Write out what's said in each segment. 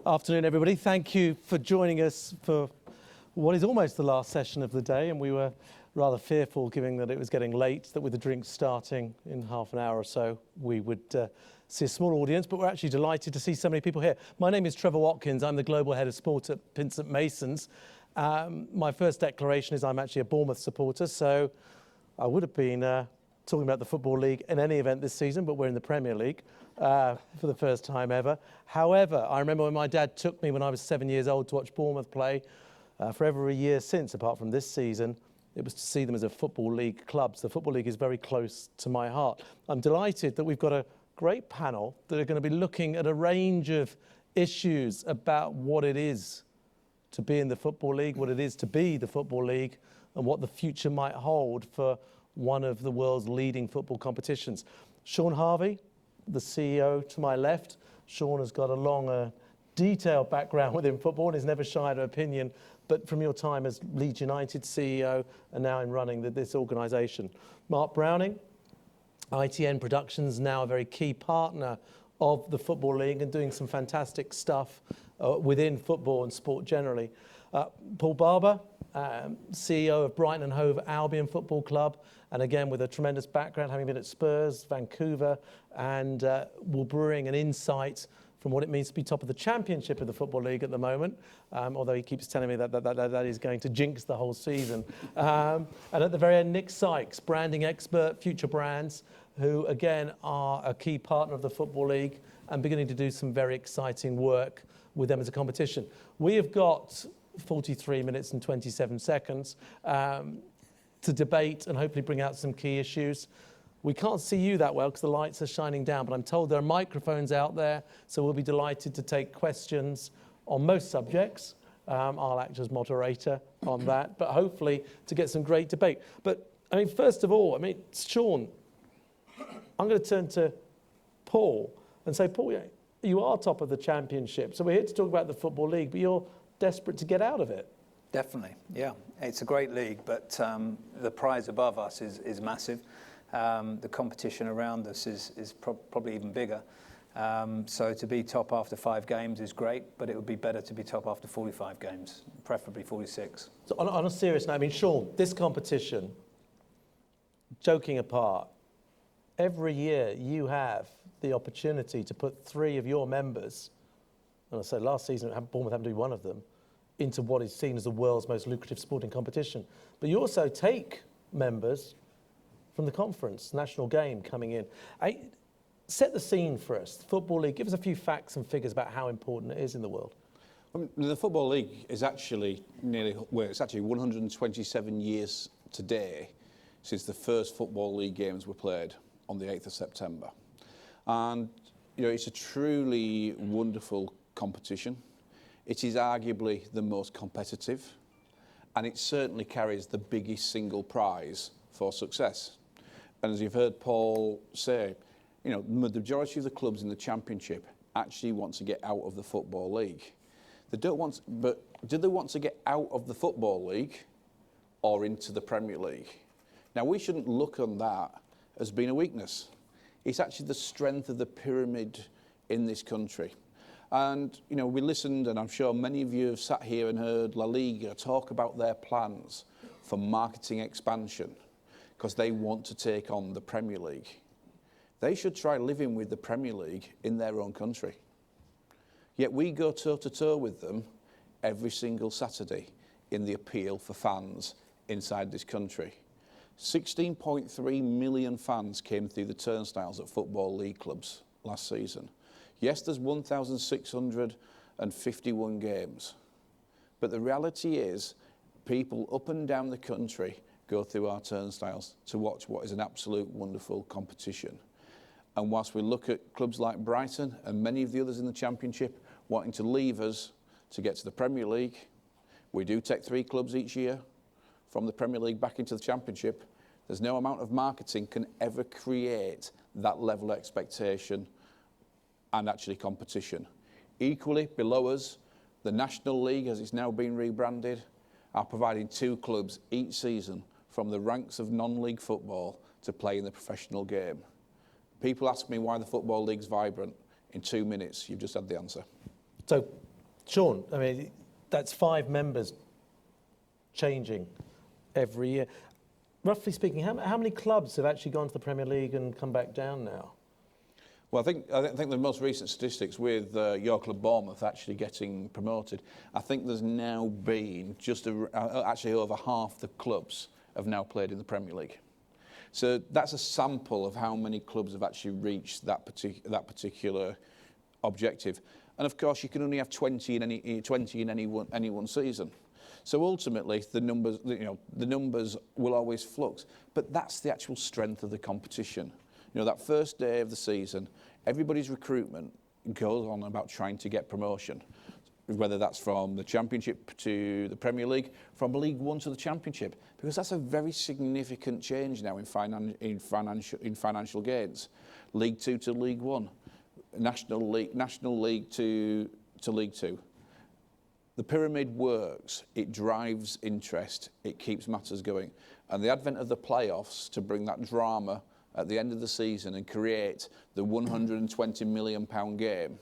Afternoon, everybody. Thank you for joining us for what is almost the last session of the day, and we were rather fearful, given that it was getting late, that with the drinks starting in half an hour or so, we would see a small audience, but we're actually delighted to see so many people here. My name is Trevor Watkins. I'm the Global Head of Sport at St Masons. My first declaration is I'm actually a Bournemouth supporter, so I would have been talking about the Football League in any event this season, but we're in the Premier League for the first time ever. However, I remember when my dad took me when I was 7 years old to watch Bournemouth play for every year since, apart from this season, it was to see them as a Football League club. So the Football League is very close to my heart. I'm delighted that we've got a great panel that are going to be looking at a range of issues about what it is to be in the Football League, what it is to be the Football League, and what the future might hold for one of the world's leading football competitions. Sean Harvey, the CEO to my left. Sean has got a long, detailed background within football and is never shy of opinion, but from your time as Leeds United CEO and now in running this organisation. Mark Browning, ITN Productions, now a very key partner of the Football League and doing some fantastic stuff within football and sport generally. Paul Barber, CEO of Brighton and Hove Albion Football Club, and again with a tremendous background, having been at Spurs, Vancouver, and will bring an insight from what it means to be top of the Championship of the Football League at the moment, although he keeps telling me that is going to jinx the whole season. And at the very end, Nick Sykes, branding expert, Future Brands, who again are a key partner of the Football League and beginning to do some very exciting work with them as a competition. We have got 43 minutes and 27 seconds to debate and hopefully bring out some key issues. We can't see you that well because the lights are shining down, but I'm told there are microphones out there, so we'll be delighted to take questions on most subjects. I'll act as moderator on that, but hopefully to get some great debate. But I mean, first of all, Sean, I'm going to turn to Paul and say, Paul, you are top of the Championship, so we're here to talk about the Football League, but you're desperate to get out of it. Definitely, yeah. It's a great league, but the prize above us is massive. The competition around us is probably even bigger. So to be top after 5 games is great, but it would be better to be top after 45 games, preferably 46. So on a serious note, Sean, this competition, joking apart, every year you have the opportunity to put 3 of your members, and I said last season Bournemouth happened to be one of them, into what is seen as the world's most lucrative sporting competition. But you also take members from the conference, national game coming in. Set the scene for us. The Football League, give us a few facts and figures about how important it is in the world. The Football League is actually it's actually 127 years today since the first Football League games were played on the 8th of September. And it's a truly wonderful competition. It is arguably the most competitive, and it certainly carries the biggest single prize for success. And as you've heard Paul say, the majority of the clubs in the Championship actually want to get out of the Football League. They don't want, but do they want to get out of the Football League or into the Premier League? Now, we shouldn't look on that as being a weakness. It's actually the strength of the pyramid in this country. And, we listened, and I'm sure many of you have sat here and heard La Liga talk about their plans for marketing expansion because they want to take on the Premier League. They should try living with the Premier League in their own country. Yet we go toe-to-toe with them every single Saturday in the appeal for fans inside this country. 16.3 million fans came through the turnstiles at Football League clubs last season. Yes, there's 1,651 games, but the reality is people up and down the country go through our turnstiles to watch what is an absolute wonderful competition. And whilst we look at clubs like Brighton and many of the others in the Championship wanting to leave us to get to the Premier League, we do take 3 clubs each year from the Premier League back into the Championship. There's no amount of marketing can ever create that level of expectation and actually competition. Equally, below us, the National League, as it's now been rebranded, are providing 2 clubs each season from the ranks of non-league football to play in the professional game. People ask me why the Football League's vibrant. In 2 minutes, you've just had the answer. So Sean, I mean, that's 5 members changing every year. Roughly speaking, how many clubs have actually gone to the Premier League and come back down now? Well, I think the most recent statistics with your club Bournemouth actually getting promoted, I think there's now been actually over half the clubs have now played in the Premier League. So that's a sample of how many clubs have actually reached that particular objective. And of course, you can only have 20 in any one season. So ultimately, the numbers will always flux. But that's the actual strength of the competition. That first day of the season, everybody's recruitment goes on about trying to get promotion, whether that's from the Championship to the Premier League, from League One to the Championship, because that's a very significant change now in financial gains. League Two to League One, National League to League Two. The pyramid works, it drives interest, it keeps matters going. And the advent of the playoffs to bring that drama at the end of the season and create the £120 million game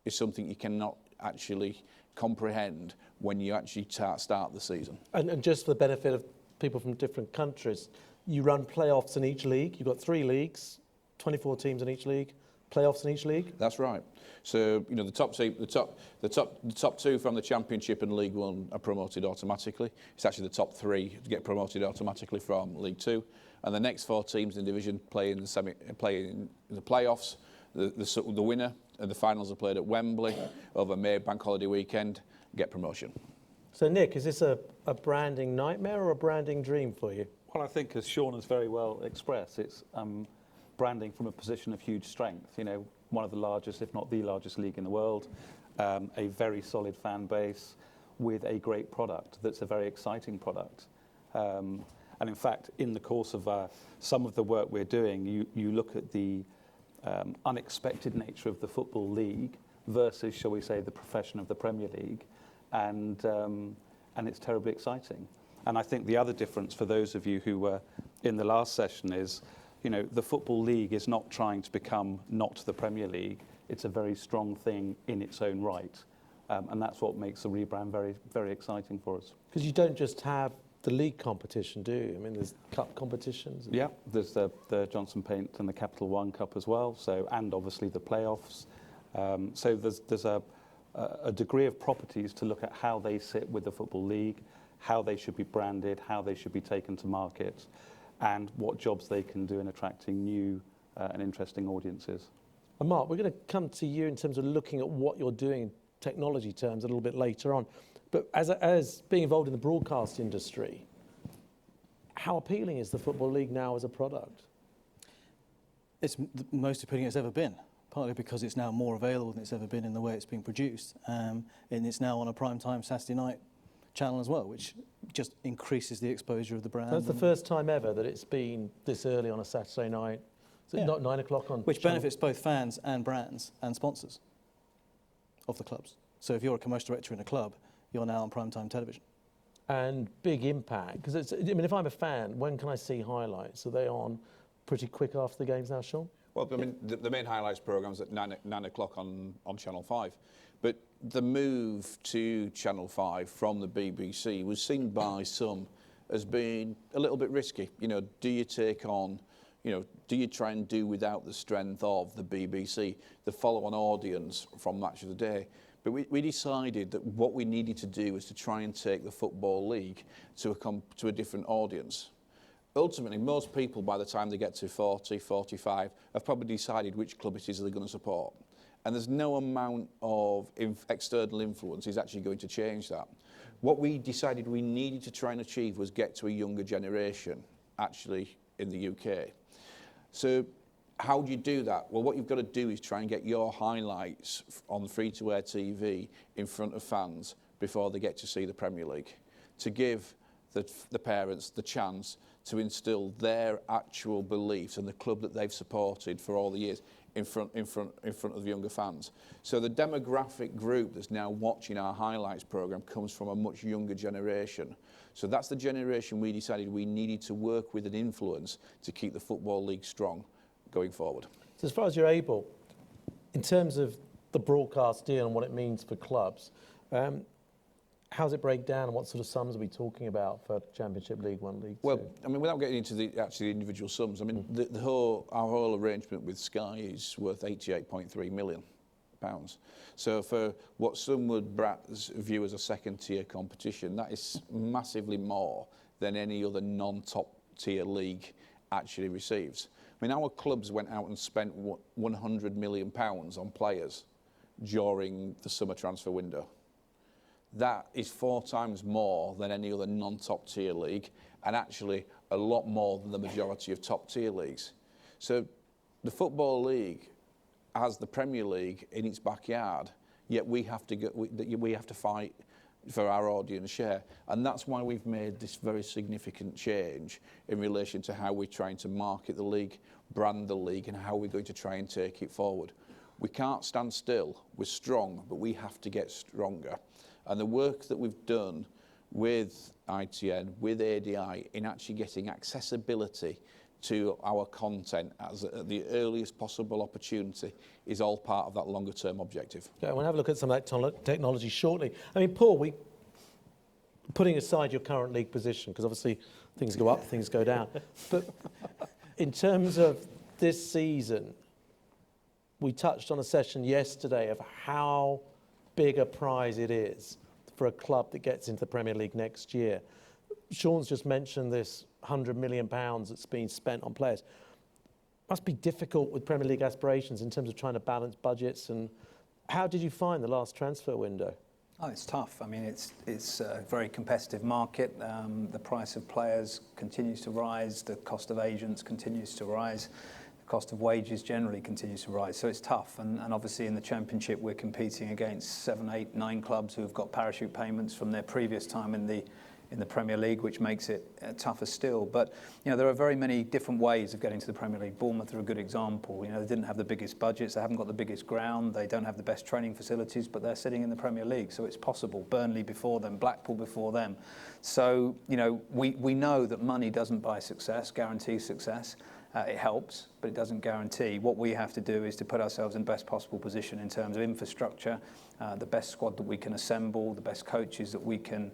is something you cannot actually comprehend when you actually start the season. And just for the benefit of people from different countries, you run playoffs in each league. You've got 3 leagues, 24 teams in each league, playoffs in each league. That's right. So the top 2 from the Championship and League One are promoted automatically. It's actually the top 3 to get promoted automatically from League Two, and the next 4 teams in the division play in the playoffs. The winner and the finals are played at Wembley over May Bank Holiday weekend. Get promotion. So Nick, is this a branding nightmare or a branding dream for you? Well, I think, as Sean has very well expressed, it's branding from a position of huge strength. One of the largest, if not the largest league in the world, a very solid fan base with a great product that's a very exciting product. And in fact, in the course of some of the work we're doing, you look at the unexpected nature of the Football League versus, shall we say, the profession of the Premier League, and it's terribly exciting. And I think the other difference for those of you who were in the last session is, the Football League is not trying to become not the Premier League. It's a very strong thing in its own right. And that's what makes the rebrand very, very exciting for us. Because you don't just have the league competition, do you? I mean, there's cup competitions. Yeah, there's the Johnson Paint and the Capital One Cup as well. So, and obviously the playoffs. So there's a degree of properties to look at how they sit with the Football League, how they should be branded, how they should be taken to market, and what jobs they can do in attracting new and interesting audiences. And Mark, we're going to come to you in terms of looking at what you're doing in technology terms a little bit later on. But as being involved in the broadcast industry, how appealing is the Football League now as a product? It's the most appealing it's ever been, partly because it's now more available than it's ever been in the way it's being produced. And it's now on a prime-time Saturday night channel as well, which just increases the exposure of the brand. That's the first time ever that it's been this early on a Saturday night. Is it not 9 o'clock on? Which benefits both fans and brands and sponsors of the clubs. So if you're a commercial director in a club, you're now on prime-time television. And big impact, because if I'm a fan, when can I see highlights? Are they on pretty quick after the games now, Sean? Well, I mean, the main highlights program's at 9 o'clock on Channel 5. But the move to Channel 5 from the BBC was seen by some as being a little bit risky. Do you take on, do you try and do without the strength of the BBC, the follow-on audience from Match of the Day? But we decided that what we needed to do was to try and take the Football League to a different audience. Ultimately, most people, by the time they get to 40, 45, have probably decided which club it is they're going to support. And there's no amount of external influence is actually going to change that. What we decided we needed to try and achieve was get to a younger generation, actually, in the UK. So how do you do that? Well, what you've got to do is try and get your highlights on free-to-air TV in front of fans before they get to see the Premier League, to give the parents the chance to instill their actual beliefs and the club that they've supported for all the years in front of younger fans. So the demographic group that's now watching our highlights programme comes from a much younger generation. So that's the generation we decided we needed to work with and influence to keep the Football League strong going forward. So as far as you're able, in terms of the broadcast deal and what it means for clubs. How does it break down, and what sort of sums are we talking about for Championship, League One, League Two? Well, I mean, without getting into the actually individual sums, I mean, our whole arrangement with Sky is worth £88.3 million. So for what some would perhaps view as a second-tier competition, that is massively more than any other non-top tier league actually receives. I mean, our clubs went out and spent £100 million on players during the summer transfer window. That is 4 times more than any other non-top tier league, and actually a lot more than the majority of top tier leagues. So the Football League has the Premier League in its backyard, yet we have to fight for our audience share, and that's why we've made this very significant change in relation to how we're trying to market the league, brand the league, and how we're going to try and take it forward. We can't stand still. We're strong, but we have to get stronger. And the work that we've done with ITN, with ADI, in actually getting accessibility to our content at the earliest possible opportunity is all part of that longer term objective. Yeah, we'll have a look at some of that technology shortly. I mean, Paul, putting aside your current league position, because obviously things go up, things go down, but in terms of this season, we touched on a session yesterday of how big a prize it is for a club that gets into the Premier League next year. Sean's just mentioned this £100 million that's been spent on players. Must be difficult with Premier League aspirations in terms of trying to balance budgets. And how did you find the last transfer window? Oh, it's tough. I mean, it's a very competitive market. The price of players continues to rise. The cost of agents continues to rise. The cost of wages generally continues to rise. So it's tough. And obviously in the Championship, we're competing against 7, 8, 9 clubs who have got parachute payments from their previous time in the Premier League, which makes it tougher still. But, you know, there are very many different ways of getting to the Premier League. Bournemouth are a good example. You know, they didn't have the biggest budgets, they haven't got the biggest ground, they don't have the best training facilities, but they're sitting in the Premier League, so it's possible. Burnley before them, Blackpool before them. So, you know, we know that money doesn't buy success, guarantee success. It helps, but it doesn't guarantee. What we have to do is to put ourselves in the best possible position in terms of infrastructure, the best squad that we can assemble, the best coaches that we can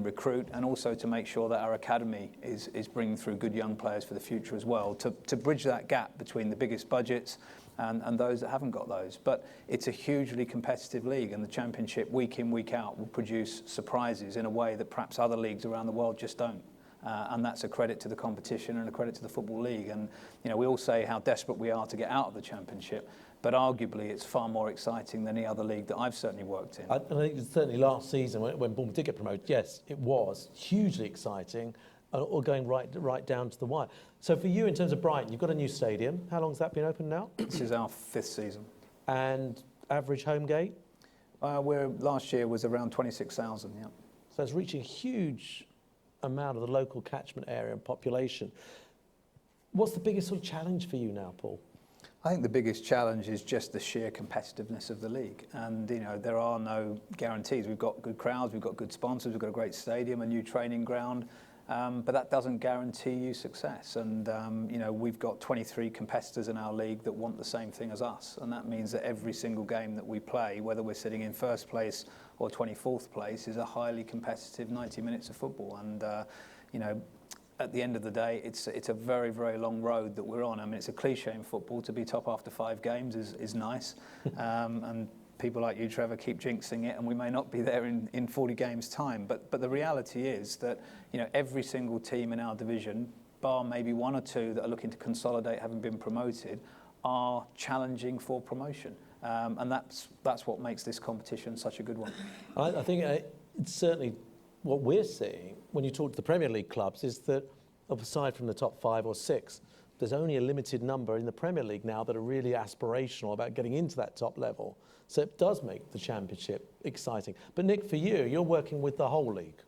recruit, and also to make sure that our academy is bringing through good young players for the future as well, to bridge that gap between the biggest budgets and those that haven't got those. But it's a hugely competitive league, and the Championship, week in, week out, will produce surprises in a way that perhaps other leagues around the world just don't. And that's a credit to the competition and a credit to the Football League. And, you know, we all say how desperate we are to get out of the Championship, but arguably it's far more exciting than any other league that I've certainly worked in. I think certainly last season when Bournemouth did get promoted, yes, it was hugely exciting, or going right down to the wire. So for you, in terms of Brighton, you've got a new stadium. How long has that been open now? This is our 5th season. And average home gate? Last year was around 26,000, yeah. So it's reaching a huge amount of the local catchment area and population. What's the biggest sort of challenge for you now, Paul? I think the biggest challenge is just the sheer competitiveness of the league. And, you know, there are no guarantees. We've got good crowds, we've got good sponsors, we've got a great stadium, a new training ground, but that doesn't guarantee you success. And, you know, we've got 23 competitors in our league that want the same thing as us. And that means that every single game that we play, whether we're sitting in 1st place or 24th place, is a highly competitive 90 minutes of football. And, you know, at the end of the day, it's a very, very long road that we're on. I mean, it's a cliche in football. To be top after 5 games is nice. And people like you, Trevor, keep jinxing it, and we may not be there in 40 games' time. But the reality is that, you know, every single team in our division, bar maybe 1 or 2 that are looking to consolidate, having been promoted, are challenging for promotion. And that's what makes this competition such a good one. I think it's certainly what we're seeing when you talk to the Premier League clubs is that, aside from the top 5 or 6, there's only a limited number in the Premier League now that are really aspirational about getting into that top level. So it does make the Championship exciting. But Nick, for you, you're working with the whole league.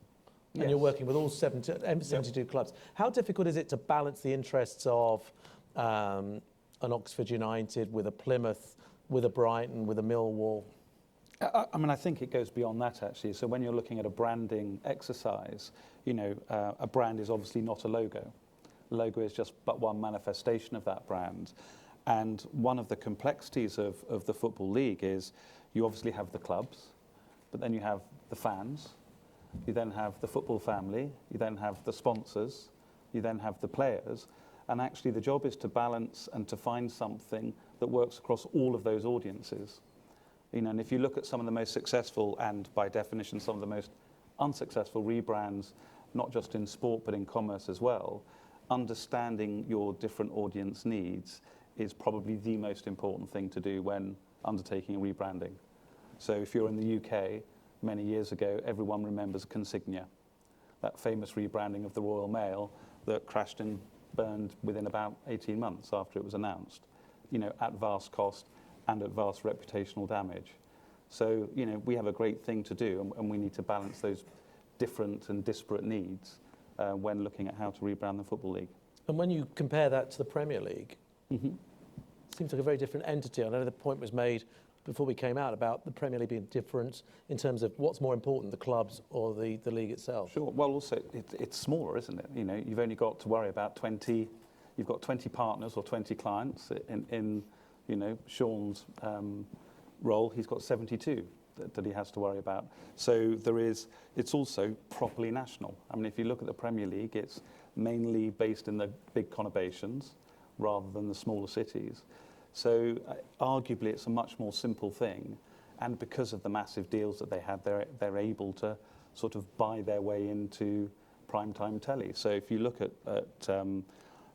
Yes. And you're working with all 72 clubs. How difficult is it to balance the interests of an Oxford United, with a Plymouth, with a Brighton, with a Millwall? I mean, I think it goes beyond that, actually. So when you're looking at a branding exercise, you know, a brand is obviously not a logo. A logo is just but one manifestation of that brand. And one of the complexities of the Football League is you obviously have the clubs, but then you have the fans, you then have the football family, you then have the sponsors, you then have the players. And actually the job is to balance and to find something that works across all of those audiences. You know, and if you look at some of the most successful and by definition some of the most unsuccessful rebrands, not just in sport but in commerce as well, understanding your different audience needs is probably the most important thing to do when undertaking a rebranding. So if you're in the UK, many years ago, everyone remembers Consignia, that famous rebranding of the Royal Mail that crashed and burned within about 18 months after it was announced, you know, at vast cost and at vast reputational damage. So, you know, we have a great thing to do, and we need to balance those different and disparate needs when looking at how to rebrand the Football League. And when you compare that to the Premier League, seems like a very different entity. I know the point was made before we came out about the Premier League being different in terms of what's more important, the clubs or the league itself. Sure. Well, also it's smaller, isn't it? You know, you've only got to worry about 20. You've got 20 partners or 20 clients. In you know, Sean's role, he's got 72 that he has to worry about. So it's also properly national. I mean, if you look at the Premier League, it's mainly based in the big conurbations rather than the smaller cities. So arguably it's a much more simple thing, and because of the massive deals that they had, they're able to sort of buy their way into primetime telly. So if you look at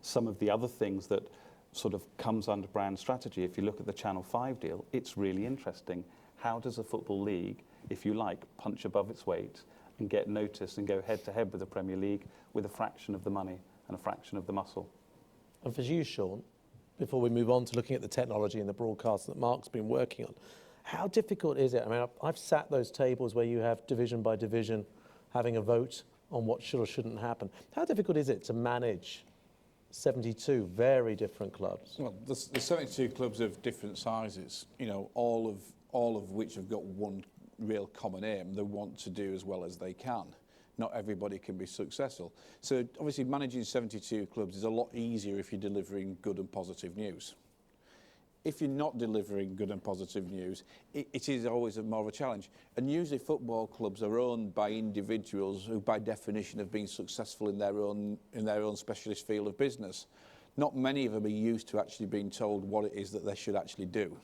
some of the other things that sort of comes under brand strategy, if you look at the Channel 5 deal, it's really interesting. How does a Football League, if you like, punch above its weight and get noticed and go head-to-head with the Premier League with a fraction of the money and a fraction of the muscle? And for you, Sean, before we move on to looking at the technology and the broadcast that Mark's been working on, how difficult is it? I mean, I've sat those tables where you have division by division having a vote on what should or shouldn't happen. How difficult is it to manage 72 very different clubs? Well, there's 72 clubs of different sizes, you know, all of which have got one real common aim. They want to do as well as they can. Not everybody can be successful. So obviously managing 72 clubs is a lot easier if you're delivering good and positive news. If you're not delivering good and positive news, it is always more of a challenge. And usually football clubs are owned by individuals who by definition have been successful in their own specialist field of business. Not many of them are used to actually being told what it is that they should actually do.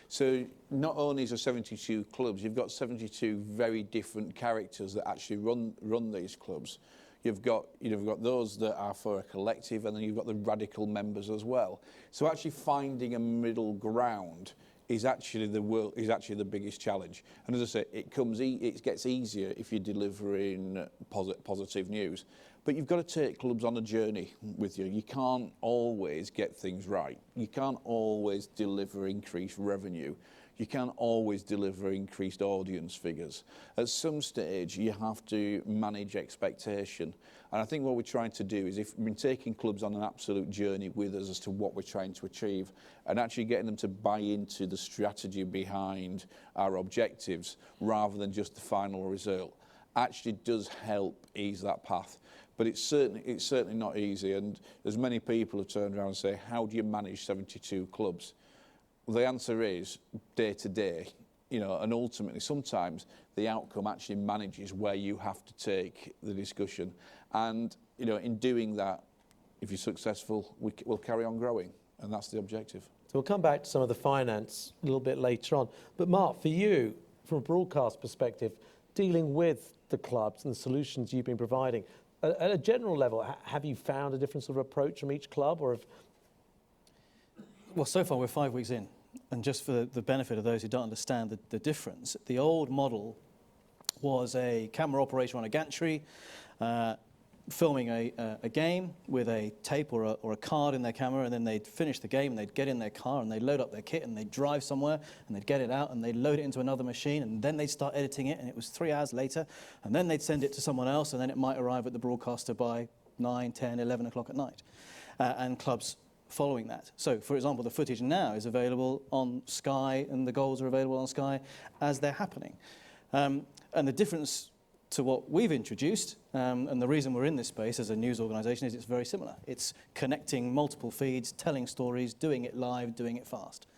So not only is there 72 clubs, you've got 72 very different characters that actually run these clubs. You've got those that are for a collective, and then you've got the radical members as well. So actually finding a middle ground is actually the biggest challenge. And as I say, it gets easier if you're delivering positive news. But you've got to take clubs on a journey with you. You can't always get things right. You can't always deliver increased revenue. You can't always deliver increased audience figures. At some stage, you have to manage expectation. And I think what we're trying to do is we've been taking clubs on an absolute journey with us as to what we're trying to achieve, and actually getting them to buy into the strategy behind our objectives rather than just the final result actually does help ease that path. But it's certainly not easy, and as many people have turned around and say, how do you manage 72 clubs? Well, the answer is day to day, you know, and ultimately sometimes the outcome actually manages where you have to take the discussion. And, you know, in doing that, if you're successful, we'll carry on growing, and that's the objective. So we'll come back to some of the finance a little bit later on. But Mark, for you, from a broadcast perspective, dealing with the clubs and the solutions you've been providing, at a general level, have you found a different sort of approach from each club, or have... Well, so far we're 5 weeks in, and just for the benefit of those who don't understand the difference, the old model was a camera operator on a gantry filming a game with a tape or a card in their camera, and then they'd finish the game and they'd get in their car and they'd load up their kit and they'd drive somewhere and they'd get it out and they'd load it into another machine, and then they'd start editing it, and it was 3 hours later, and then they'd send it to someone else, and then it might arrive at the broadcaster by 9, 10, 11 o'clock at night. And clubs following that. So, for example, the footage now is available on Sky, and the goals are available on Sky as they're happening. And the difference to what we've introduced, and the reason we're in this space as a news organisation is it's very similar. It's connecting multiple feeds, telling stories, doing it live, doing it fast.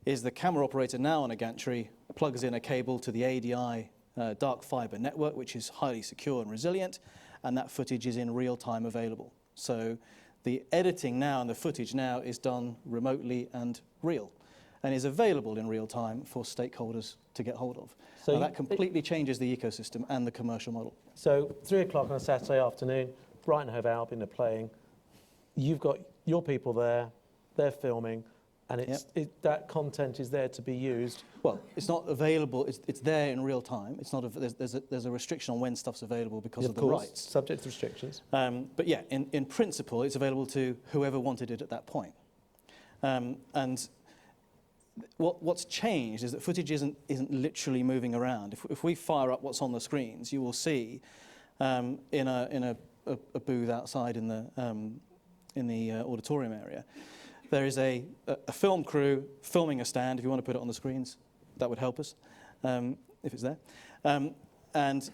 Is the camera operator now on a gantry plugs in a cable to the ADI dark fibre network, which is highly secure and resilient, and that footage is in real time available. So the editing now and the footage now is done remotely and real, and is available in real time for stakeholders to get hold of. So now that completely changes the ecosystem and the commercial model. So 3 o'clock on a Saturday afternoon, Brighton Hove Albion are playing. You've got your people there, they're filming, and that content is there to be used. Well, it's not available. It's there in real time. It's not. There's a restriction on when stuff's available because of the rights. Subject to restrictions. But yeah, in principle, it's available to whoever wanted it at that point. And what's changed is that footage isn't literally moving around. If we fire up what's on the screens, you will see in a booth outside in the auditorium area, there is a film crew filming a stand. If you want to put it on the screens, that would help us, if it's there. And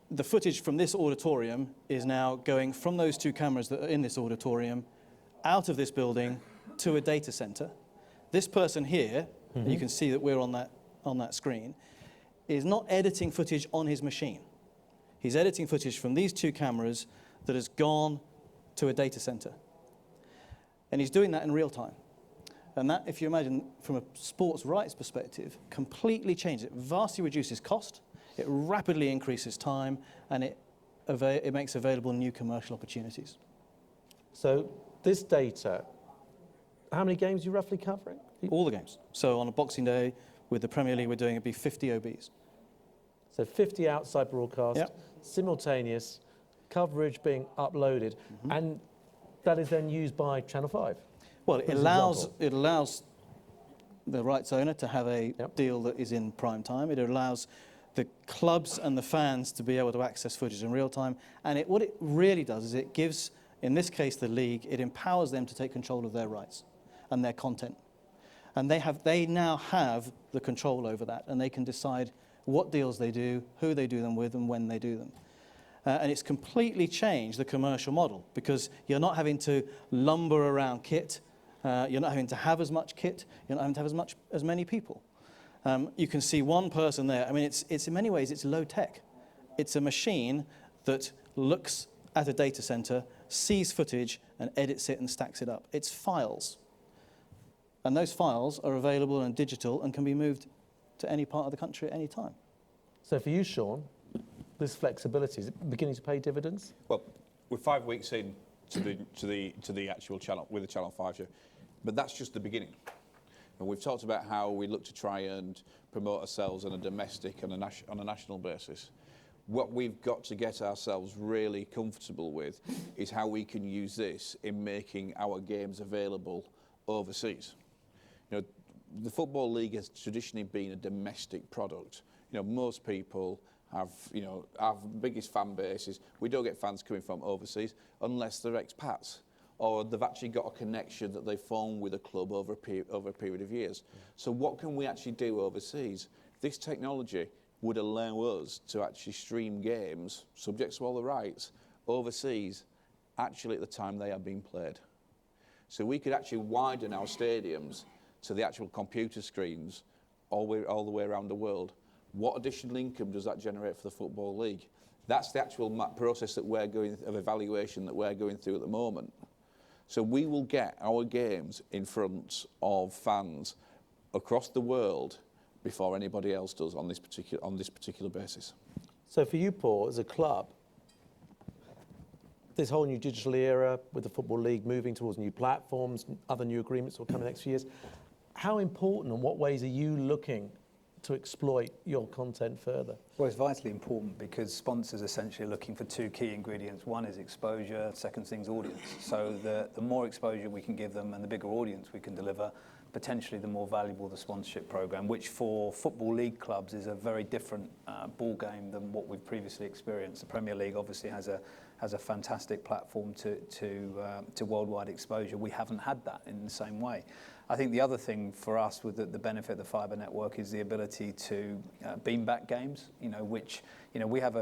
the footage from this auditorium is now going from those 2 cameras that are in this auditorium out of this building to a data center. This person here, and you can see that we're on that screen, is not editing footage on his machine. He's editing footage from these 2 cameras that has gone to a data center. And he's doing that in real time. And that, if you imagine, from a sports rights perspective, completely changes it. Vastly reduces cost, it rapidly increases time, and it makes available new commercial opportunities. So this data, how many games are you roughly covering? All the games. So on a Boxing Day with the Premier League, we're doing it'd be 50 OBs. So 50 outside broadcast, simultaneous coverage being uploaded, and that is then used by Channel 5. Well, it allows the rights owner to have a deal that is in prime time. It allows the clubs and the fans to be able to access footage in real time. And what it really does is it gives, in this case, the league, it empowers them to take control of their rights and their content. And they now have the control over that, and they can decide what deals they do, who they do them with, and when they do them. And it's completely changed the commercial model, because you're not having to lumber around kit, you're not having to have as much kit, you're not having to have as many people. You can see one person there. I mean, it's in many ways, it's low tech. It's a machine that looks at a data center, sees footage, and edits it and stacks it up. It's files. And those files are available and digital and can be moved to any part of the country at any time. So for you, Sean, this flexibility, is it beginning to pay dividends? Well, we're 5 weeks in to the actual channel with the Channel 5 show, but that's just the beginning. And we've talked about how we look to try and promote ourselves on a domestic and on a national basis. What we've got to get ourselves really comfortable with is how we can use this in making our games available overseas. You know, the Football League has traditionally been a domestic product. You know, most people have, you know, our biggest fan bases, we don't get fans coming from overseas unless they're expats or they've actually got a connection that they form with a club over a period of years. So what can we actually do overseas? This technology would allow us to actually stream games, subject to all the rights, overseas, actually at the time they are being played. So we could actually widen our stadiums to the actual computer screens all the way around the world. What additional income does that generate for the Football League? That's the actual process that of evaluation that we're going through at the moment. So we will get our games in front of fans across the world before anybody else does on this particular basis. So for you, Paul, as a club, this whole new digital era with the Football League moving towards new platforms, other new agreements will come in the next few years, how important and what ways are you looking to exploit your content further? Well, it's vitally important because sponsors essentially are looking for 2 key ingredients. One is exposure, second thing's audience. So the more exposure we can give them and the bigger audience we can deliver, potentially the more valuable the sponsorship program, which for Football League clubs is a very different ball game than what we've previously experienced. The Premier League obviously has a fantastic platform to worldwide exposure. We haven't had that in the same way. I think the other thing for us with the benefit of the fibre network is the ability to beam back games, which we have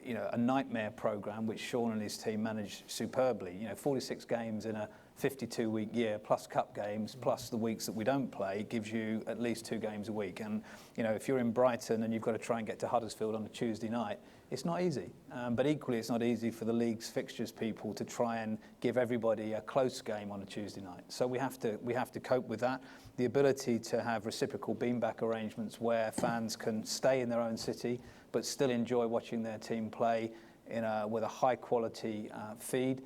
a nightmare program which Sean and his team managed superbly. 46 games in a 52-week year, plus cup games, plus the weeks that we don't play, gives you at least 2 games a week. And if you're in Brighton and you've got to try and get to Huddersfield on a Tuesday night, it's not easy. But equally, it's not easy for the league's fixtures people to try and give everybody a close game on a Tuesday night. So we have to cope with that. The ability to have reciprocal beanback arrangements where fans can stay in their own city but still enjoy watching their team play with a high quality feed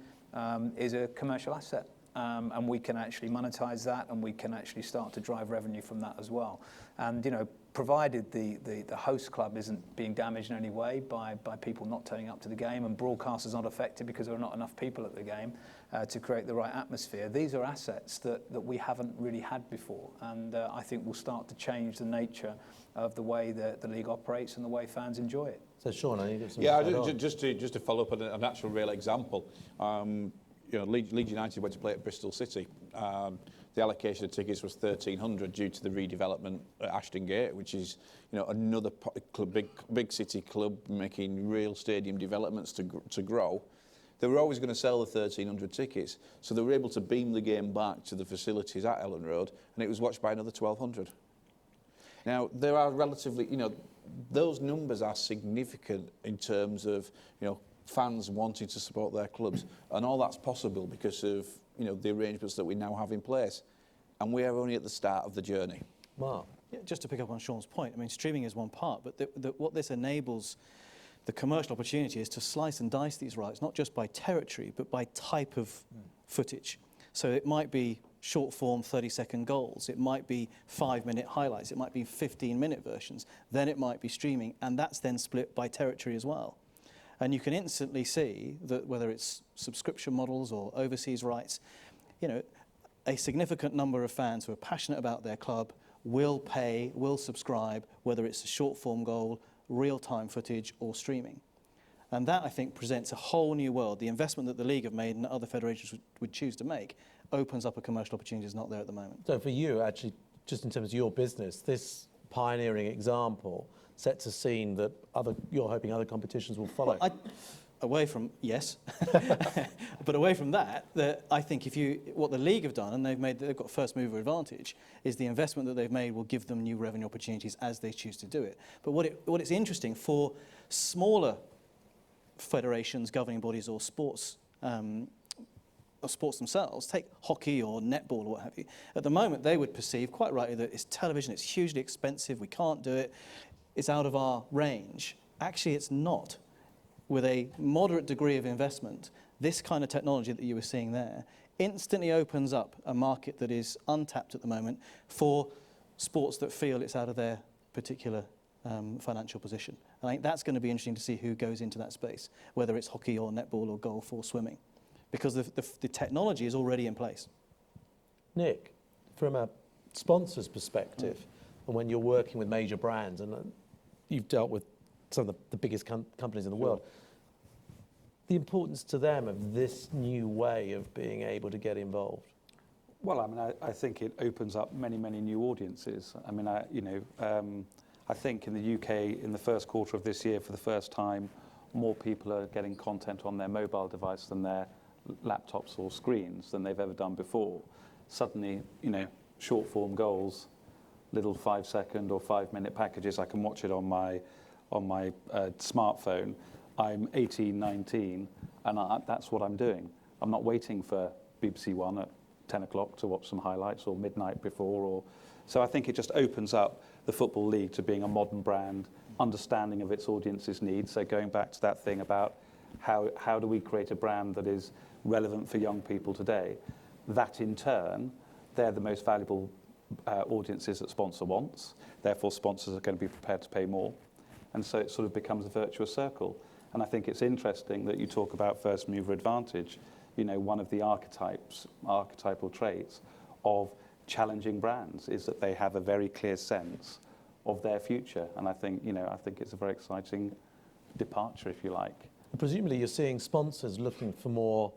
is a commercial asset. And we can actually monetize that, and we can actually start to drive revenue from that as well. And provided the host club isn't being damaged in any way by people not turning up to the game, and broadcasters not affected because there are not enough people at the game to create the right atmosphere, these are assets that we haven't really had before, and I think will start to change the nature of the way that the league operates and the way fans enjoy it. So Sean, I think it's just to follow up on an actual real example. Leeds United went to play at Bristol City. The allocation of tickets was 1,300 due to the redevelopment at Ashton Gate, which is another big city club making real stadium developments to grow. They were always going to sell the 1,300 tickets, so they were able to beam the game back to the facilities at Ellen Road, and it was watched by another 1,200. Now, there are relatively, those numbers are significant in terms of, fans wanting to support their clubs, and all that's possible because of the arrangements that we now have in place, and we are only at the start of the journey. Mark? Yeah, just to pick up on Sean's point, I mean, streaming is one part, but what this enables the commercial opportunity is to slice and dice these rights, not just by territory, but by type of footage. So it might be short form 30-second goals, it might be 5-minute highlights, it might be 15-minute versions, then it might be streaming, and that's then split by territory as well. And you can instantly see that whether it's subscription models or overseas rights, a significant number of fans who are passionate about their club will pay, will subscribe, whether it's a short form goal, real-time footage or streaming. And that, I think, presents a whole new world. The investment that the league have made and other federations would choose to make opens up a commercial opportunity that's not there at the moment. So for you, actually, just in terms of your business, this pioneering example sets a scene that you're hoping other competitions will follow. Well, away from but away from that, I think what the league have done, and they've got first mover advantage, is the investment that they've made will give them new revenue opportunities as they choose to do it. But what is interesting for smaller federations, governing bodies, or sports themselves, take hockey or netball or what have you. At the moment, they would perceive quite rightly that it's television, it's hugely expensive, we can't do it, it's out of our range. Actually, it's not. With a moderate degree of investment, this kind of technology that you were seeing there instantly opens up a market that is untapped at the moment for sports that feel it's out of their particular financial position. I think that's going to be interesting to see who goes into that space, whether it's hockey or netball or golf or swimming, because the technology is already in place. Nick, from a sponsor's perspective, and when you're working with major brands, and you've dealt with some of the biggest companies in the world, the importance to them of this new way of being able to get involved? Well, I mean, I think it opens up many, many new audiences. I mean, I think in the UK, in the first quarter of this year, for the first time, more people are getting content on their mobile device than their laptops or screens than they've ever done before. Suddenly, short form goals, little 5-second or 5-minute packages, I can watch it on my smartphone. I'm 18, 19, and that's what I'm doing. I'm not waiting for BBC One at 10 o'clock to watch some highlights or midnight before. So I think it just opens up the Football League to being a modern brand, understanding of its audience's needs. So going back to that thing about how do we create a brand that is relevant for young people today, that in turn, they're the most valuable audiences that sponsor wants. Therefore, sponsors are going to be prepared to pay more. And so it sort of becomes a virtuous circle. And I think it's interesting that you talk about first mover advantage. One of the archetypal traits of challenging brands is that they have a very clear sense of their future. And I think it's a very exciting departure, if you like. And presumably you're seeing sponsors looking for more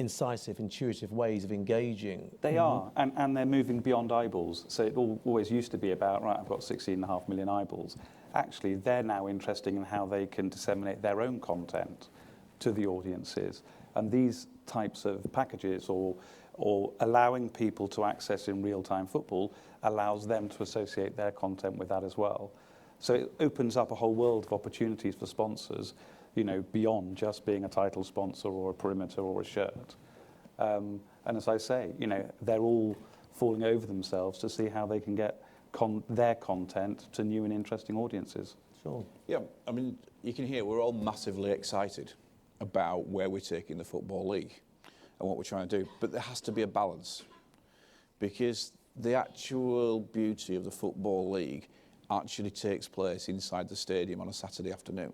incisive, intuitive ways of engaging. They are, and they're moving beyond eyeballs. So it always used to be about, right, I've got 16.5 million eyeballs. Actually, they're now interested in how they can disseminate their own content to the audiences. And these types of packages or allowing people to access in real-time football allows them to associate their content with that as well. So it opens up a whole world of opportunities for sponsors, you know, beyond just being a title sponsor or a perimeter or a shirt. And as I say, you know, they're all falling over themselves to see how they can get their content to new and interesting audiences. Sure. Yeah, I mean, you can hear we're all massively excited about where we're taking the Football League and what we're trying to do. But there has to be a balance, because the actual beauty of the Football League actually takes place inside the stadium on a Saturday afternoon.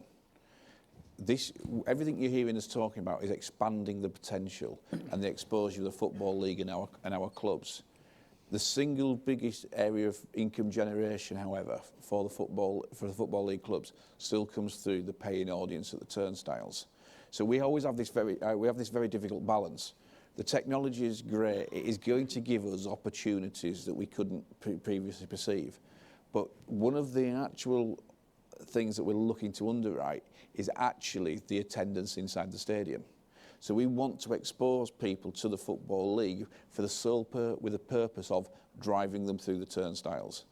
Everything you're hearing us talking about is expanding the potential and the exposure of the Football League and our clubs. The single biggest area of income generation, however, for the Football League clubs still comes through the paying audience at the turnstiles. So we always have this very difficult balance. The technology is great. It is going to give us opportunities that we couldn't previously perceive. But one of the actual things that we're looking to underwrite is actually the attendance inside the stadium. So we want to expose people to the Football League for the with the purpose of driving them through the turnstiles.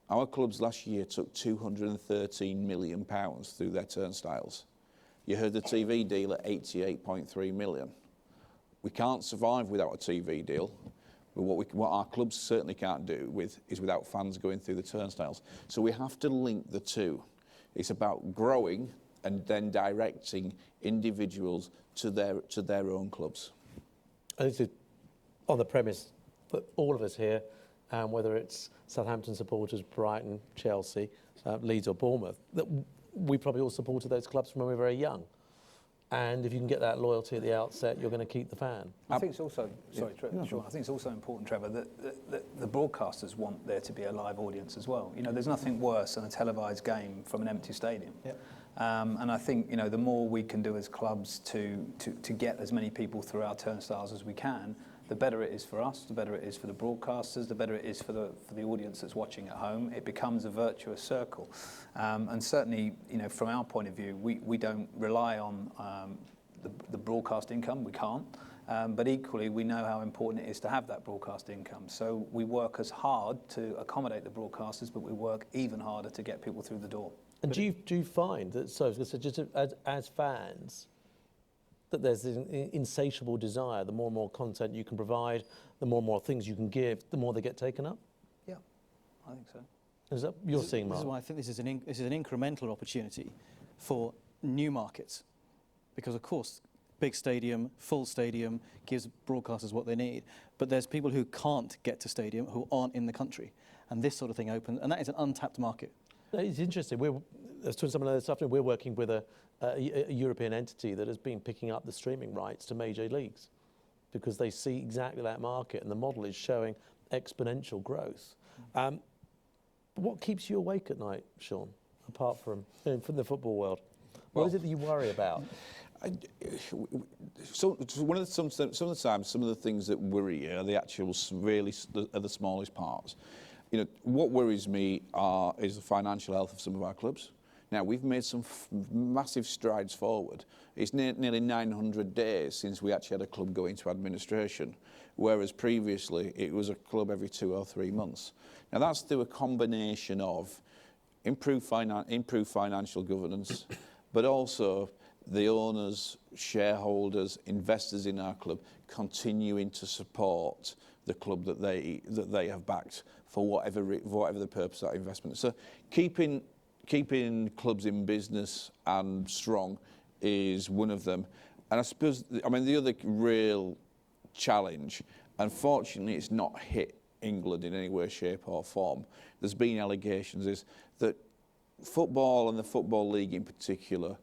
Our clubs last year took £213 million through their turnstiles. You heard the TV deal at 88.3 million. We can't survive without a TV deal, but what our clubs certainly can't do is without fans going through the turnstiles. So we have to link the two. It's about growing and then directing individuals to their own clubs. And this is on the premise that all of us here, whether it's Southampton supporters, Brighton, Chelsea, Leeds or Bournemouth, that we probably all supported those clubs from when we were very young. And if you can get that loyalty at the outset, you're going to keep the fan. I think it's also, sorry, Sean, I think it's also important, Trevor, that the broadcasters want there to be a live audience as well. You know, there's nothing worse than a televised game from an empty stadium. Yep. And I think, you know, the more we can do as clubs to get as many people through our turnstiles as we can, the better it is for us, the better it is for the broadcasters, the better it is for the audience that's watching at home. It becomes a virtuous circle. And certainly, you know, from our point of view, we don't rely on the broadcast income. We can't. But equally, we know how important it is to have that broadcast income. So we work as hard to accommodate the broadcasters, but we work even harder to get people through the door. And do you find that, so just as fans, that there's an insatiable desire, the more and more content you can provide, the more and more things you can give, the more they get taken up? Yeah, I think so. Is that you're seeing, Mark? This is why I think this is an incremental opportunity for new markets, because of course, big stadium, full stadium gives broadcasters what they need, but there's people who can't get to stadium who aren't in the country, and this sort of thing opens, and that is an untapped market. It's interesting. As to some of this afternoon, we're working with a European entity that has been picking up the streaming rights to major leagues because they see exactly that market, and the model is showing exponential growth. What keeps you awake at night, Sean, apart from the football world? What is it that you worry about? Some of the times, some of the things that worry you are the actual really the smallest parts. You know, what worries me is the financial health of some of our clubs. Now, we've made some massive strides forward. It's nearly 900 days since we actually had a club go into administration, whereas previously it was a club every 2 or 3 months. Now, that's through a combination of improved financial governance, but also the owners, shareholders, investors in our club continuing to support the club that they have backed for whatever the purpose of that investment. So keeping clubs in business and strong is one of them. And I suppose, the other real challenge, unfortunately it's not hit England in any way, shape or form, there's been allegations, is that football and the Football League in particular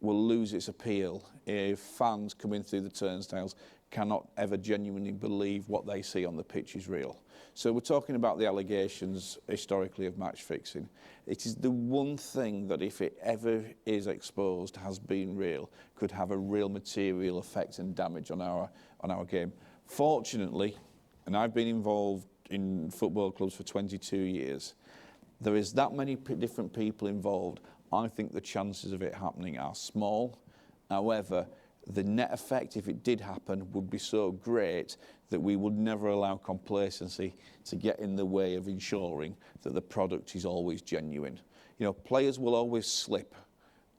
will lose its appeal if fans coming through the turnstiles cannot ever genuinely believe what they see on the pitch is real. So we're talking about the allegations historically of match fixing. It is the one thing that if it ever is exposed, has been real, could have a real material effect and damage on our game. Fortunately, and I've been involved in football clubs for 22 years, there is that many different people involved. I think the chances of it happening are small. However, the net effect, if it did happen, would be so great that we would never allow complacency to get in the way of ensuring that the product is always genuine. You know, players will always slip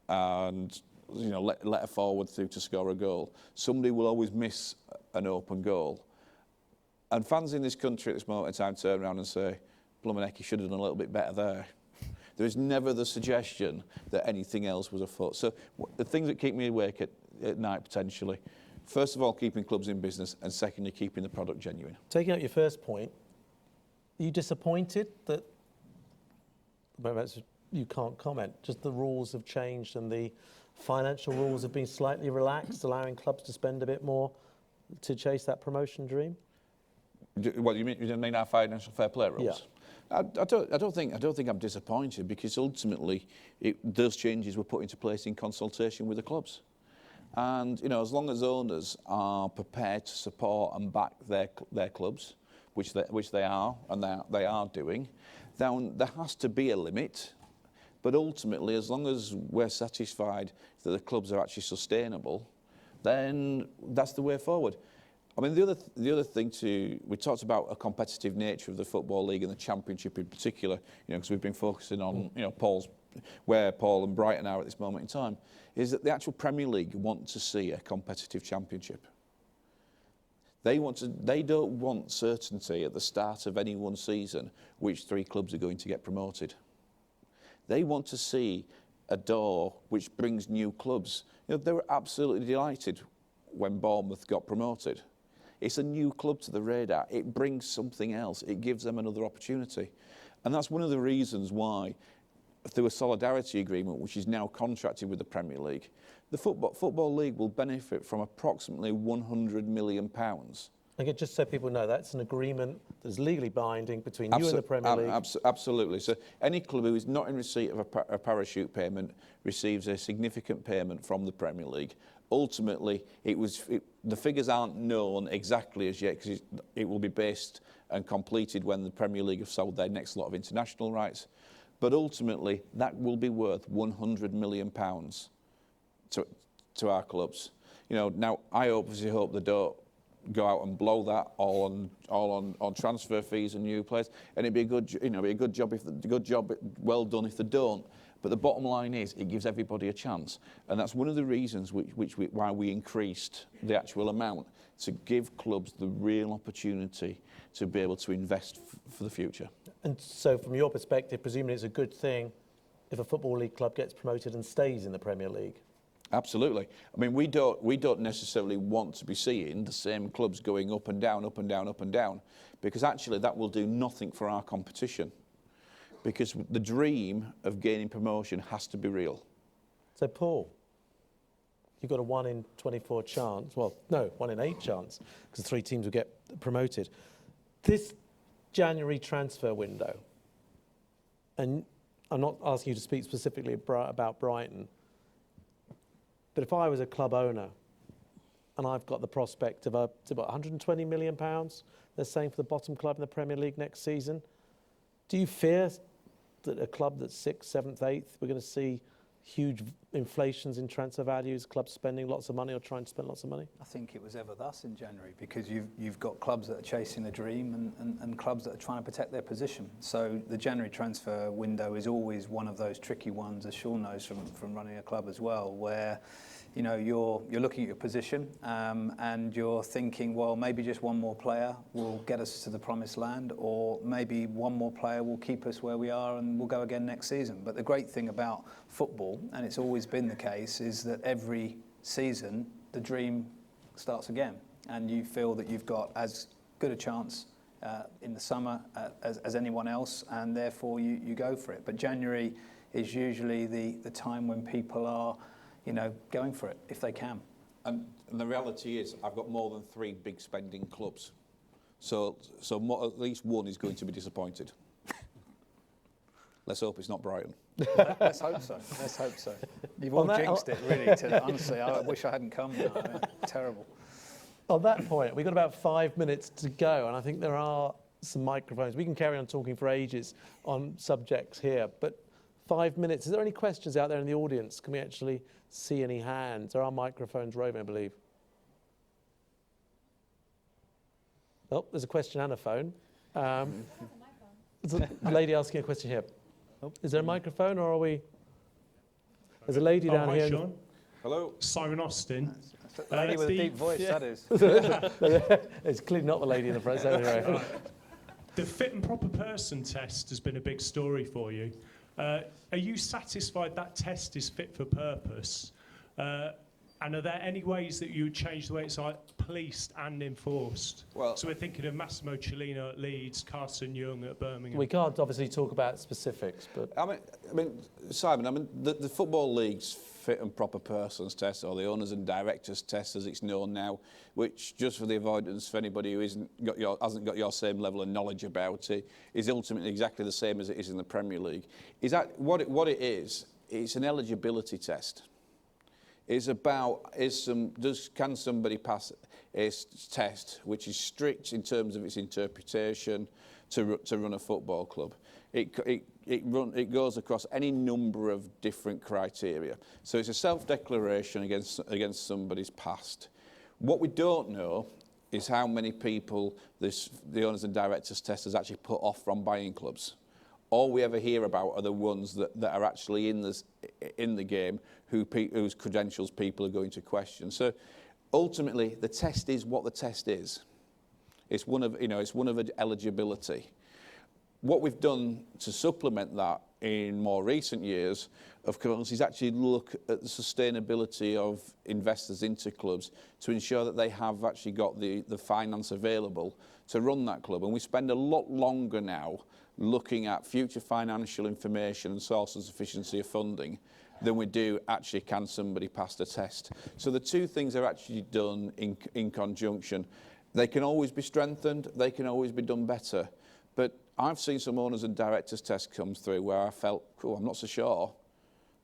and, you know, let a forward through to score a goal. Somebody will always miss an open goal. And fans in this country at this moment in time turn around and say, "Blimey heck, he should have done a little bit better there." There is never the suggestion that anything else was afoot. So the things that keep me awake at night, potentially, first of all, keeping clubs in business, and secondly, keeping the product genuine. Taking out your first point, are you disappointed that, you can't comment, just the rules have changed and the financial rules have been slightly relaxed, allowing clubs to spend a bit more to chase that promotion dream? What do you mean? You mean our financial fair play rules? Yeah. I don't think I'm disappointed, because ultimately those changes were put into place in consultation with the clubs. And you know, as long as owners are prepared to support and back their clubs, which they are, and they are doing, then there has to be a limit. But ultimately, as long as we're satisfied that the clubs are actually sustainable, then that's the way forward. I mean, the other thing we talked about a competitive nature of the Football League and the Championship in particular, you know, because we've been focusing on, you know, where Paul and Brighton are at this moment in time, is that the actual Premier League want to see a competitive Championship. They don't want certainty at the start of any one season which 3 clubs are going to get promoted. They want to see a door which brings new clubs. You know, they were absolutely delighted when Bournemouth got promoted. It's a new club to the radar. It brings something else. It gives them another opportunity. And that's one of the reasons why, through a solidarity agreement, which is now contracted with the Premier League, the Football League will benefit from approximately £100 million. Again, just so people know, that's an agreement that's legally binding between you and the Premier League. Absolutely. So any club who is not in receipt of a parachute payment receives a significant payment from the Premier League. Ultimately, the figures aren't known exactly as yet, because it will be based and completed when the Premier League have sold their next lot of international rights. But ultimately, that will be worth £100 million to our clubs. You know, now I obviously hope they don't go out and blow that all on transfer fees and new players, and it'd be a good job well done if they don't. But the bottom line is, it gives everybody a chance, and that's one of the reasons why we increased the actual amount, to give clubs the real opportunity to be able to invest for the future. And so, from your perspective, presumably it's a good thing if a Football League club gets promoted and stays in the Premier League. Absolutely. I mean, we don't necessarily want to be seeing the same clubs going up and down, up and down, up and down, because actually that will do nothing for our competition. Because the dream of gaining promotion has to be real. So, Paul, you've got a 1 in 24 chance. Well, no, 1 in 8 chance, because 3 teams will get promoted. This January transfer window, and I'm not asking you to speak specifically about Brighton, but if I was a club owner and I've got the prospect of about £120 million, they're saying, for the bottom club in the Premier League next season, do you fear that a club that's 6th, 7th, 8th, we're going to see huge inflations in transfer values, clubs spending lots of money or trying to spend lots of money? I think it was ever thus in January, because you've got clubs that are chasing a dream and clubs that are trying to protect their position. So the January transfer window is always one of those tricky ones, as Sean knows from running a club as well, where you know, you're looking at your position and you're thinking, well, maybe just one more player will get us to the promised land, or maybe one more player will keep us where we are and we'll go again next season. But the great thing about football, and it's always been the case, is that every season the dream starts again, and you feel that you've got as good a chance in the summer as anyone else, and therefore you go for it. But January is usually the time when people are, going for it if they can. And the reality is, I've got more than 3 big spending clubs. So at least one is going to be disappointed. Let's hope it's not Brighton. Let's hope so. Let's hope so. You've all jinxed it, really. Honestly, I wish I hadn't come now. Terrible. On that point, we've got about 5 minutes to go, and I think there are some microphones. We can carry on talking for ages on subjects here, but 5 minutes. Is there any questions out there in the audience? Can we actually see any hands? There are microphones roving, I believe. Oh, there's a question and a phone. There's a lady asking a question here. Oh, is there a microphone, or are we? There's a lady down here. Hi, Sean. Hello. Simon Austin. The lady with a deep voice, that is. It's clearly not the lady in the front. Anyway. The fit and proper person test has been a big story for you. Are you satisfied that test is fit for purpose? And are there any ways that you would change the way it's policed and enforced? Well, so we're thinking of Massimo Cellino at Leeds, Carson Young at Birmingham. We can't obviously talk about specifics, but I mean, Simon, the Football League's fit and proper persons test, or the owners and directors test as it's known now, which, just for the avoidance for anybody who hasn't got your same level of knowledge about it, is ultimately exactly the same as it is in the Premier League. Is that what it is? It's an eligibility test. It's about can somebody pass a test which is strict in terms of its interpretation to run a football club. It goes across any number of different criteria. So it's a self-declaration against somebody's past. What we don't know is how many people the owners and directors test has actually put off from buying clubs. All we ever hear about are the ones that are actually in the game, whose credentials people are going to question. So ultimately, the test is what the test is. It's one of eligibility. What we've done to supplement that in more recent years, of course, is actually look at the sustainability of investors into clubs to ensure that they have actually got the finance available to run that club. And we spend a lot longer now looking at future financial information and source and sufficiency of funding than we do actually can somebody pass the test. So the two things are actually done in conjunction. They can always be strengthened, they can always be done better. But I've seen some owners and directors tests come through where I felt, cool, I'm not so sure.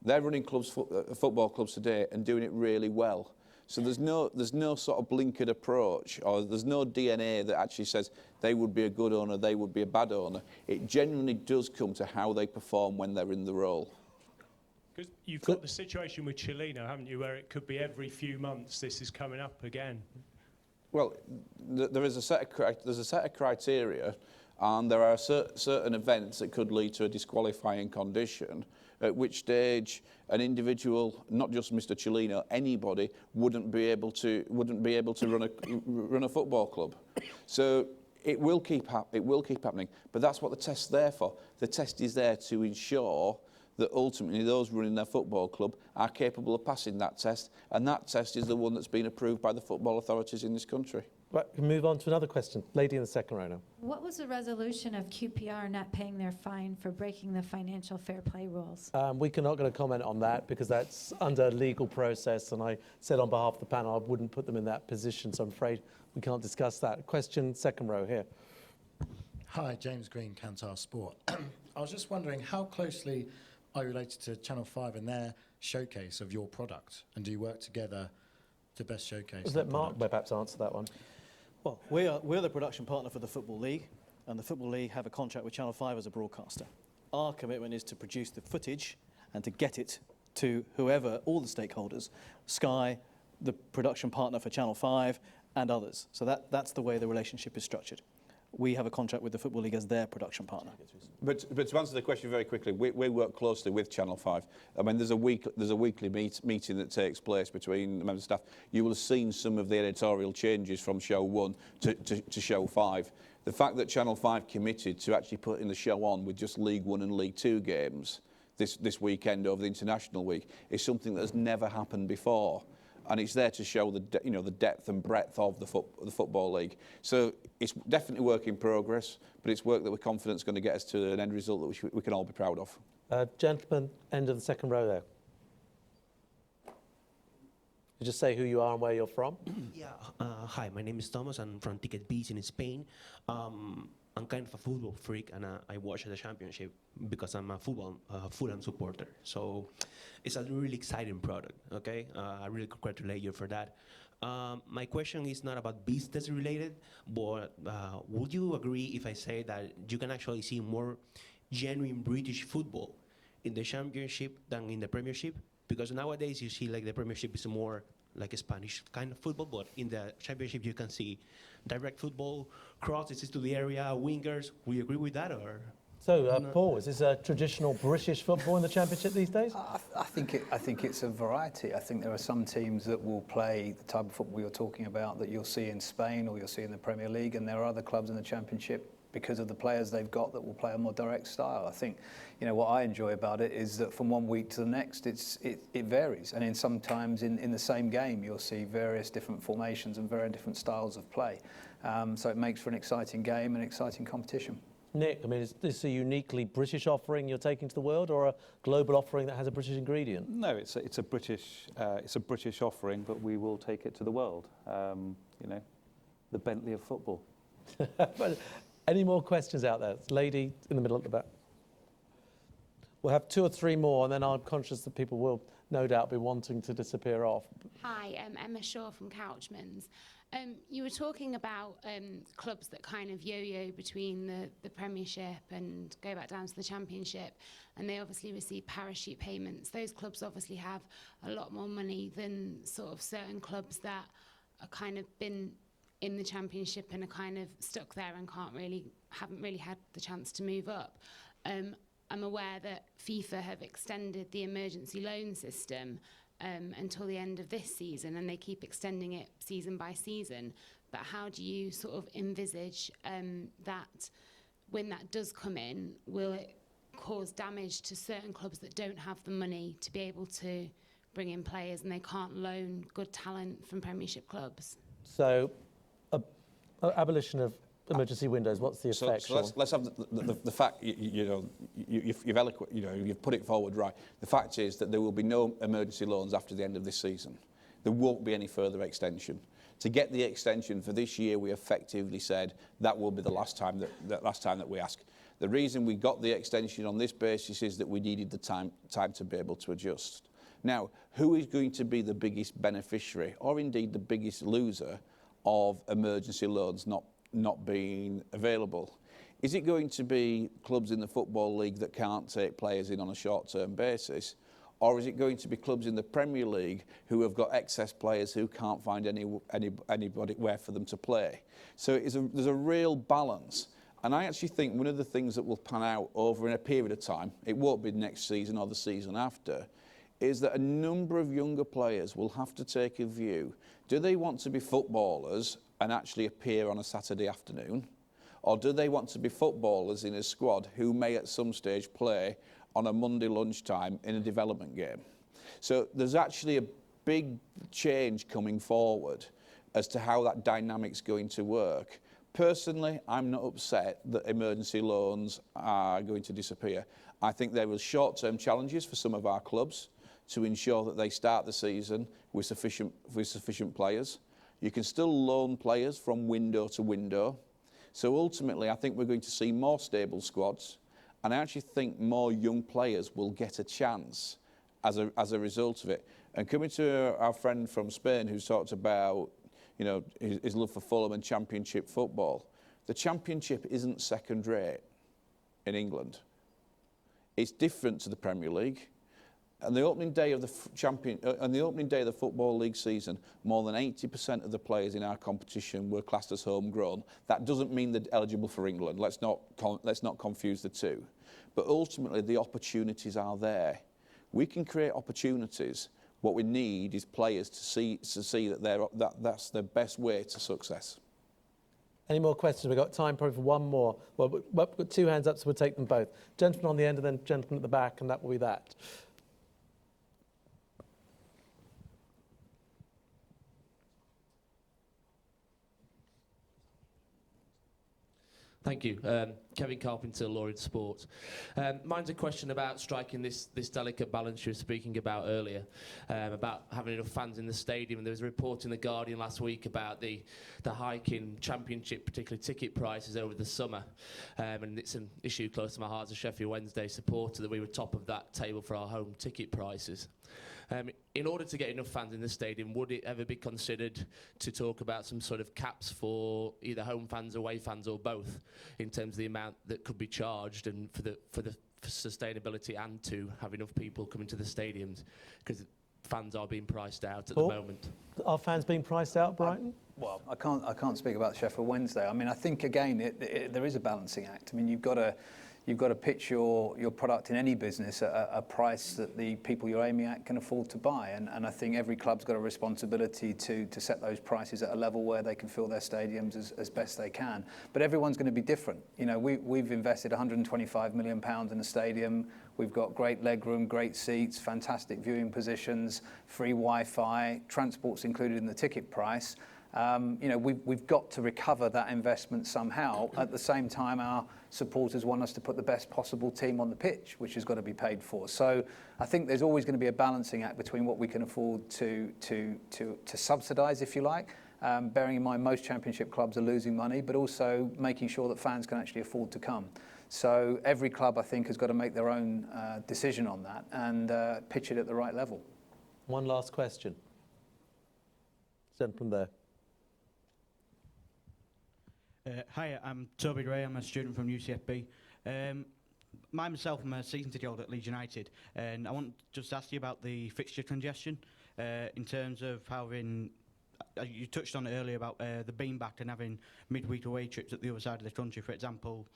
They're running football clubs today and doing it really well. So there's no sort of blinkered approach, or there's no DNA that actually says they would be a good owner, they would be a bad owner. It genuinely does come to how they perform when they're in the role. Because you've got the situation with Cellino, haven't you, where it could be every few months this is coming up again. Well, there's a set of criteria, and there are certain events that could lead to a disqualifying condition, at which stage an individual, not just Mr. Cellino, anybody wouldn't be able to run a football club. So it will keep happening, but that's what the test's there for. The test is there to ensure that ultimately those running their football club are capable of passing that test, and that test is the one that's been approved by the football authorities in this country. Right, we can move on to another question. Lady in the second row now. What was the resolution of QPR not paying their fine for breaking the financial fair play rules? We are not going to comment on that because that's under legal process, and I said on behalf of the panel I wouldn't put them in that position, so I'm afraid we can't discuss that. Question, second row here. Hi, James Green, Kantar Sport. I was just wondering, how closely are you related to Channel 5 and their showcase of your product, and do you work together to best showcase Let Mark perhaps answer that one. Well, we're the production partner for the Football League, and the Football League have a contract with Channel 5 as a broadcaster. Our commitment is to produce the footage and to get it to whoever, all the stakeholders, Sky, the production partner for Channel 5, and others. So that's the way the relationship is structured. We have a contract with the Football League as their production partner. But to answer the question very quickly, we work closely with Channel 5. I mean, there's a weekly meeting that takes place between the members of staff. You will have seen some of the editorial changes from Show 1 to Show 5. The fact that Channel 5 committed to actually putting the show on with just League 1 and League 2 games this weekend over the International Week is something that has never happened before. And it's there to show the depth and breadth of the Football League. So it's definitely work in progress, but it's work that we're confident is going to get us to an end result that we can all be proud of. Gentleman, end of the second row there. You just say who you are and where you're from. Yeah, hi, my name is Thomas. I'm from Ticket Beach in Spain. I'm kind of a football freak, and I watch the championship because I'm a Fulham supporter. So it's a really exciting product, okay? I really congratulate you for that. My question is not about business related, but would you agree if I say that you can actually see more genuine British football in the championship than in the Premiership? Because nowadays you see like the Premiership is more like a Spanish kind of football, but in the championship you can see direct football, crosses to the area, wingers. Will you agree with that, or? So, Paul, is this a traditional British football in the Championship these days? I think it's a variety. I think there are some teams that will play the type of football you're talking about that you'll see in Spain or you'll see in the Premier League, and there are other clubs in the Championship, because of the players they've got, that will play a more direct style. I think, what I enjoy about it is that from one week to the next, it varies. And sometimes in the same game, you'll see various different formations and very different styles of play. So it makes for an exciting game and exciting competition. Nick, I mean, is this a uniquely British offering you're taking to the world, or a global offering that has a British ingredient? No, it's a British offering, but we will take it to the world. The Bentley of football. But any more questions out there? Lady in the middle at the back. We'll have 2 or 3 more, and then I'm conscious that people will no doubt be wanting to disappear off. Hi, I'm Emma Shaw from Couchman's. You were talking about clubs that kind of yo-yo between the Premiership and go back down to the Championship, and they obviously receive parachute payments. Those clubs obviously have a lot more money than sort of certain clubs that are kind of been in the Championship and are kind of stuck there and haven't really had the chance to move up. I'm aware that FIFA have extended the emergency loan system until the end of this season, and they keep extending it season by season. But how do you sort of envisage that when that does come in, will it cause damage to certain clubs that don't have the money to be able to bring in players and they can't loan good talent from Premiership clubs? So, abolition of emergency windows, what's the effect? So let's have the fact. You've put it forward right. The fact is that there will be no emergency loans after the end of this season. There won't be any further extension. To get the extension for this year, we effectively said that will be the last time that we ask. The reason we got the extension on this basis is that we needed the time to be able to adjust. Now, who is going to be the biggest beneficiary, or indeed the biggest loser, of emergency loans not being available? Is it going to be clubs in the Football League that can't take players in on a short-term basis? Or is it going to be clubs in the Premier League who have got excess players who can't find anybody where for them to play? So there's a real balance. And I actually think one of the things that will pan out over in a period of time, it won't be next season or the season after, is that a number of younger players will have to take a view. Do they want to be footballers and actually appear on a Saturday afternoon? Or do they want to be footballers in a squad who may at some stage play on a Monday lunchtime in a development game? So there's actually a big change coming forward as to how that dynamic's going to work. Personally, I'm not upset that emergency loans are going to disappear. I think there are short-term challenges for some of our clubs to ensure that they start the season with sufficient players. You can still loan players from window to window. So ultimately, I think we're going to see more stable squads, and I actually think more young players will get a chance as a result of it. And coming to our friend from Spain who's talked about his love for Fulham and Championship football, the Championship isn't second rate in England. It's different to the Premier League. And the opening day of the Football League season, more than 80% of the players in our competition were classed as homegrown. That doesn't mean they're eligible for England. Let's not confuse the two. But ultimately, the opportunities are there. We can create opportunities. What we need is players to see that that's the best way to success. Any more questions? We've got time probably for one more. Well, we've got 2 hands up, so we'll take them both. Gentleman on the end and then gentleman at the back, and that will be that. Thank you. Kevin Carpenter, Law in Sport. Mine's a question about striking this delicate balance you were speaking about earlier, about having enough fans in the stadium. There was a report in The Guardian last week about the hike in Championship, particularly ticket prices over the summer. And it's an issue close to my heart as a Sheffield Wednesday supporter that we were top of that table for our home ticket prices. In order to get enough fans in the stadium, would it ever be considered to talk about some sort of caps for either home fans, away fans, or both, in terms of the amount that could be charged, and for the sustainability, and to have enough people coming to the stadiums, because fans are being priced out at the moment? Are fans being priced out, Brighton? Well, I can't speak about Sheffield Wednesday. I mean, I think again there is a balancing act. I mean, you've got to pitch your product in any business at a price that the people you're aiming at can afford to buy. And I think every club's got a responsibility to set those prices at a level where they can fill their stadiums as best they can. But everyone's going to be different. You know, we've invested £125 million in a stadium. We've got great legroom, great seats, fantastic viewing positions, free Wi-Fi, transport's included in the ticket price. You know, we've got to recover that investment somehow. At the same time, our supporters want us to put the best possible team on the pitch, which has got to be paid for. So I think there's always going to be a balancing act between what we can afford to subsidise, if you like, bearing in mind most Championship clubs are losing money, but also making sure that fans can actually afford to come. So every club, I think, has got to make their own decision on that and pitch it at the right level. One last question. Gentleman there. Hi, I'm Toby Gray. I'm a student from UCFB. Myself, I'm a season ticket holder at Leeds United, and I want to just ask you about the fixture congestion in terms of having. You touched on it earlier about the being back and having midweek away trips at the other side of the country. For example,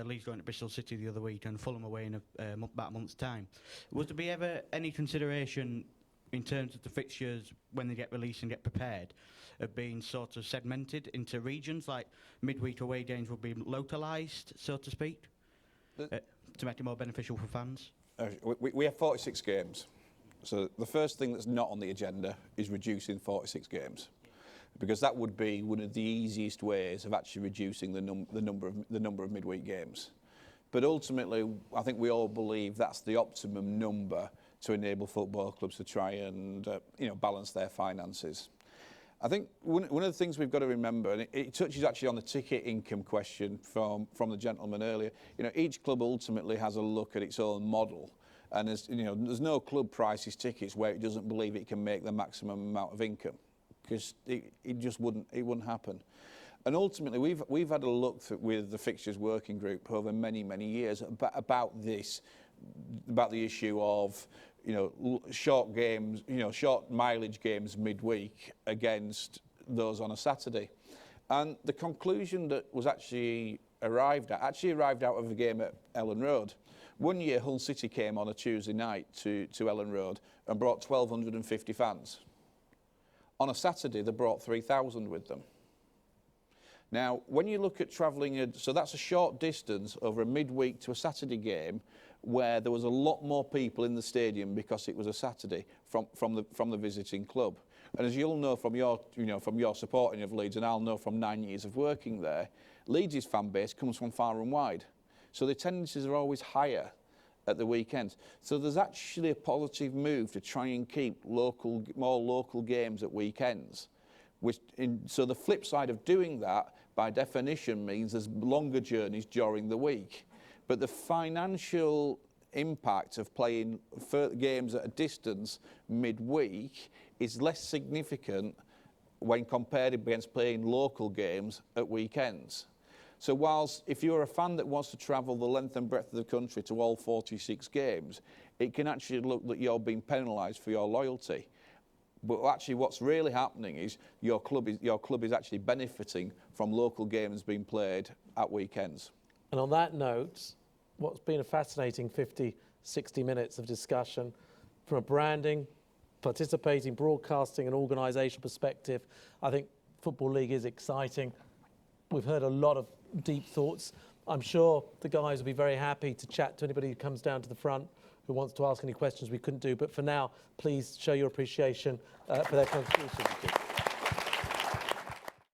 Leeds going to Bristol City the other week and Fulham away in about a month's time. Was there be ever any consideration in terms of the fixtures when they get released and get prepared, of being sort of segmented into regions, like midweek away games will be localised, so to speak, to make it more beneficial for fans? We have 46 games. So the first thing that's not on the agenda is reducing 46 games, because that would be one of the easiest ways of actually reducing the number of midweek games. But ultimately, I think we all believe that's the optimum number to enable football clubs to try and balance their finances. I think one of the things we've got to remember, and it touches actually on the ticket income question from the gentleman earlier. You know, each club ultimately has a look at its own model, and there's no club prices tickets where it doesn't believe it can make the maximum amount of income, because it just wouldn't happen. And ultimately, we've had a look with the fixtures working group over many years about this. About the issue of, short games, short mileage games midweek against those on a Saturday. And the conclusion that was actually arrived out of a game at Ellen Road. One year, Hull City came on a Tuesday night to Ellen Road and brought 1,250 fans. On a Saturday, they brought 3,000 with them. Now, when you look at travelling, so that's a short distance over a midweek to a Saturday game, where there was a lot more people in the stadium because it was a Saturday from the visiting club. And as you'll know from your supporting of Leeds, and I'll know from 9 years of working there, Leeds' fan base comes from far and wide, so the tendencies are always higher at the weekends. So there's actually a positive move to try and keep more local games at weekends. So the flip side of doing that, by definition, means there's longer journeys during the week. But the financial impact of playing games at a distance midweek is less significant when compared against playing local games at weekends. So whilst if you're a fan that wants to travel the length and breadth of the country to all 46 games, it can actually look that you're being penalised for your loyalty. But actually what's really happening is your club is actually benefiting from local games being played at weekends. And on that note, what's been a fascinating 50, 60 minutes of discussion from a branding, participating, broadcasting and organisation perspective. I think Football League is exciting. We've heard a lot of deep thoughts. I'm sure the guys will be very happy to chat to anybody who comes down to the front who wants to ask any questions we couldn't do. But for now, please show your appreciation for their contribution.